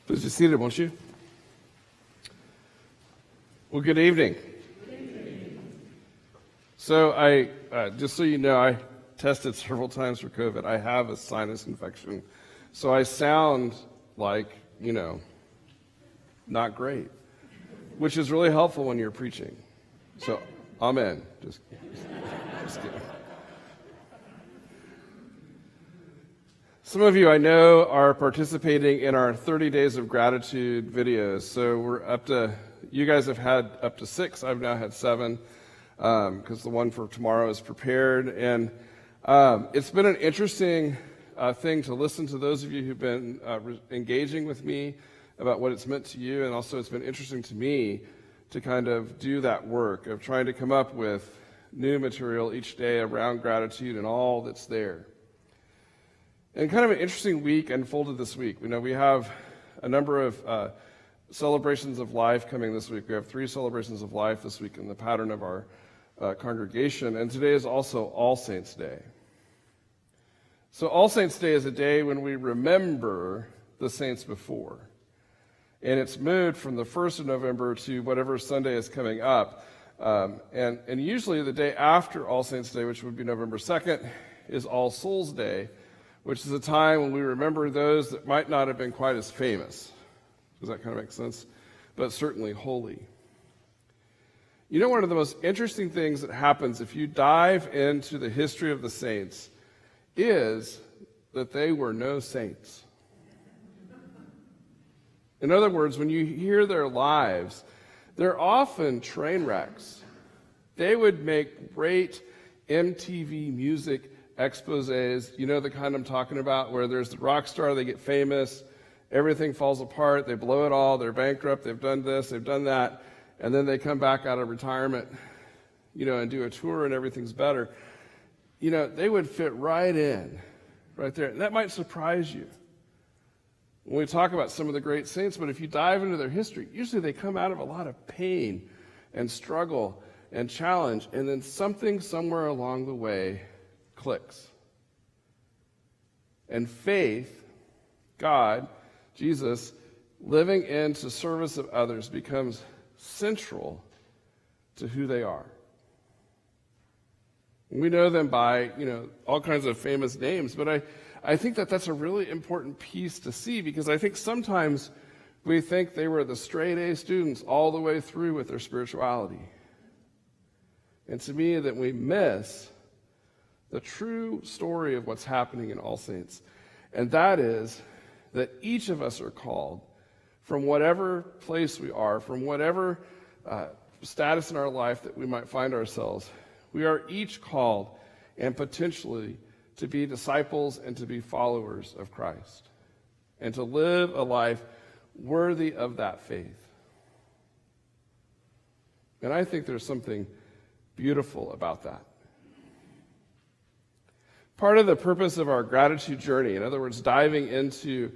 Please be seated, won't you? Well, good evening. So just so you know, I tested several times for COVID. I have a sinus infection. So I sound like, not great, which is really helpful when you're preaching. So, amen. Just kidding. Some of you I know are participating in our 30 Days of Gratitude videos. So you guys have had up to 6. I've now had 7 because the one for tomorrow is prepared. And it's been an interesting thing to listen to those of you who've been engaging with me about what it's meant to you. And also it's been interesting to me to kind of do that work of trying to come up with new material each day around gratitude and all that's there. And kind of an interesting week unfolded this week. We have a number of celebrations of life coming this week. We have 3 celebrations of life this week in the pattern of our congregation. And today is also All Saints' Day. So All Saints' Day is a day when we remember the saints before. And it's moved from the 1st of November to whatever Sunday is coming up. And usually the day after All Saints' Day, which would be November 2nd, is All Souls' Day, which is a time when we remember those that might not have been quite as famous. Does that kind of make sense? But certainly holy. One of the most interesting things that happens if you dive into the history of the saints is that they were no saints. In other words, when you hear their lives, they're often train wrecks. They would make great MTV music exposés, the kind I'm talking about, where there's the rock star, they get famous, everything falls apart, they blow it all, they're bankrupt, they've done this, they've done that, and then they come back out of retirement, and do a tour and everything's better. They would fit right in, right there. And that might surprise you when we talk about some of the great saints, but if you dive into their history, usually they come out of a lot of pain and struggle and challenge, and then something somewhere along the way clicks. And faith, God, Jesus, living into service of others becomes central to who they are. We know them by, all kinds of famous names, but I think that that's a really important piece to see, because I think sometimes we think they were the straight A students all the way through with their spirituality. And to me, that we miss the true story of what's happening in All Saints. And that is that each of us are called from whatever place we are, from whatever status in our life that we might find ourselves. We are each called and potentially to be disciples and to be followers of Christ and to live a life worthy of that faith. And I think there's something beautiful about that. Part of the purpose of our gratitude journey, in other words, diving into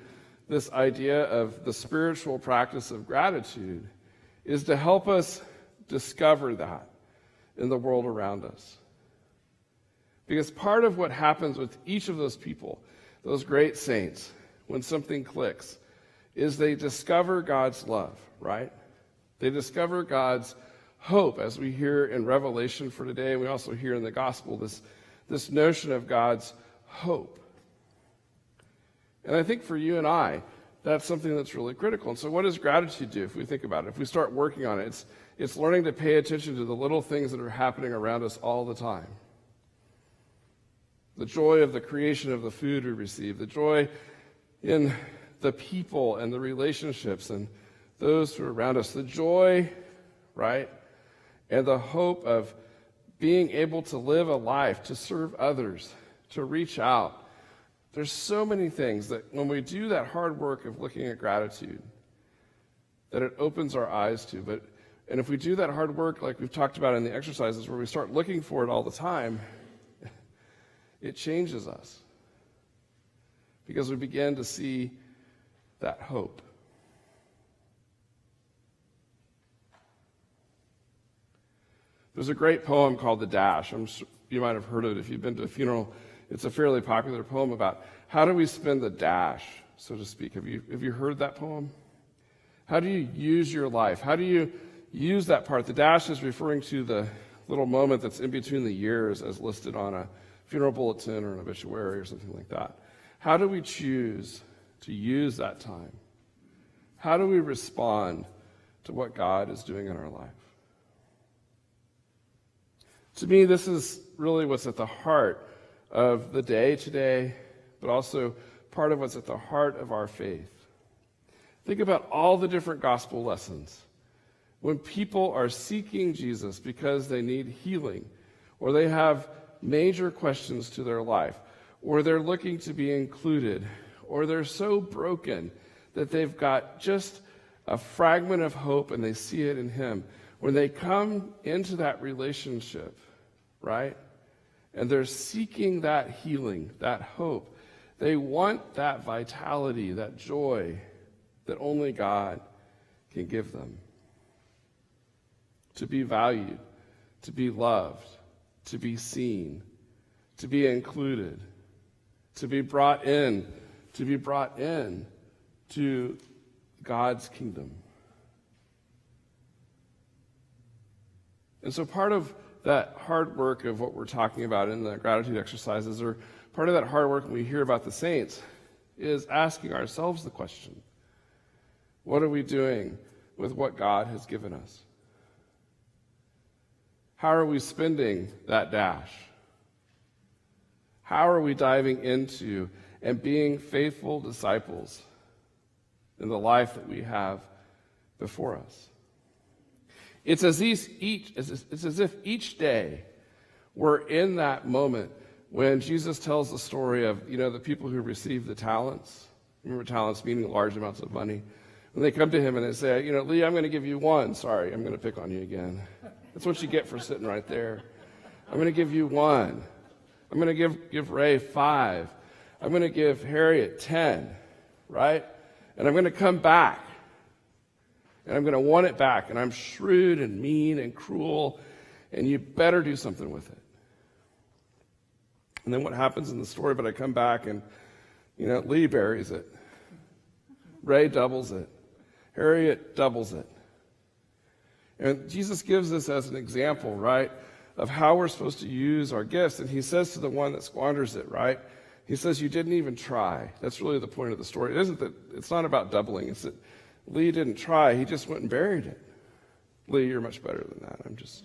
this idea of the spiritual practice of gratitude, is to help us discover that in the world around us. Because part of what happens with each of those people, those great saints, when something clicks, is they discover God's love, right? They discover God's hope, as we hear in Revelation for today, and we also hear in the gospel, this notion of God's hope. And I think for you and I, that's something that's really critical. And so what does gratitude do if we think about it? If we start working on it, it's learning to pay attention to the little things that are happening around us all the time. The joy of the creation of the food we receive, the joy in the people and the relationships and those who are around us, the joy, right, and the hope of being able to live a life, to serve others, to reach out. There's so many things that when we do that hard work of looking at gratitude, that it opens our eyes to. And if we do that hard work, like we've talked about in the exercises, where we start looking for it all the time, it changes us. Because we begin to see that hope. There's a great poem called The Dash. You might have heard it if you've been to a funeral. It's a fairly popular poem about how do we spend the dash so to speak. Have you heard that poem? How do you use your life? How do you use that part? The dash is referring to the little moment that's in between the years as listed on a funeral bulletin or an obituary or something like that. How do we choose to use that time? How do we respond to what God is doing in our life? To me, this is really what's at the heart of the day today, but also part of what's at the heart of our faith. Think about all the different gospel lessons. When people are seeking Jesus because they need healing, or they have major questions to their life, or they're looking to be included, or they're so broken that they've got just a fragment of hope and they see it in Him. When they come into that relationship, right, and they're seeking that healing, that hope, they want that vitality, that joy that only God can give them. To be valued, to be loved, to be seen, to be included, to be brought in to God's kingdom. And so part of that hard work of what we're talking about in the gratitude exercises, or part of that hard work when we hear about the saints, is asking ourselves the question, what are we doing with what God has given us? How are we spending that dash? How are we diving into and being faithful disciples in the life that we have before us? It's as if each day we're in that moment when Jesus tells the story of, the people who received the talents. Remember, talents meaning large amounts of money. When they come to him and they say, Lee, I'm going to give you one. Sorry, I'm going to pick on you again. That's what you get for sitting right there. I'm going to give you one. I'm going to give Ray 5. I'm going to give Harriet 10, right? And I'm going to come back. And I'm going to want it back. And I'm shrewd and mean and cruel. And you better do something with it. And then what happens in the story, but I come back and, Lee buries it. Ray doubles it. Harriet doubles it. And Jesus gives this as an example, right, of how we're supposed to use our gifts. And he says to the one that squanders it, right, he says, you didn't even try. That's really the point of the story. It's not about doubling. It's that Lee didn't try. He just went and buried it. Lee, you're much better than that. I'm just...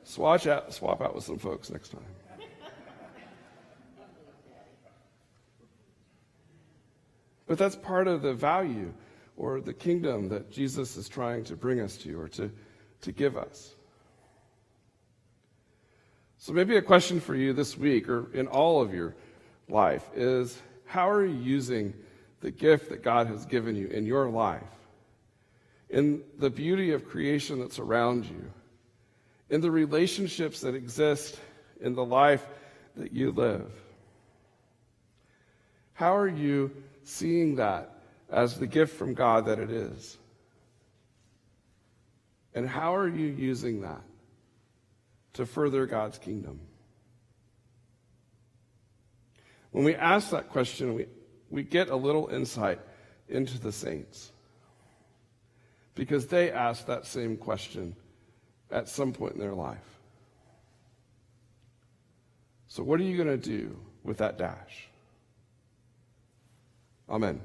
swap out with some folks next time. But that's part of the value or the kingdom that Jesus is trying to bring us to, or to give us. So maybe a question for you this week, or in all of your life, is how are you using the gift that God has given you in your life, in the beauty of creation that's around you, in the relationships that exist in the life that you live? How are you seeing that as the gift from God that it is? And how are you using that to further God's kingdom? When we ask that question, we get a little insight into the saints, because they asked that same question at some point in their life. So what are you going to do with that dash? Amen.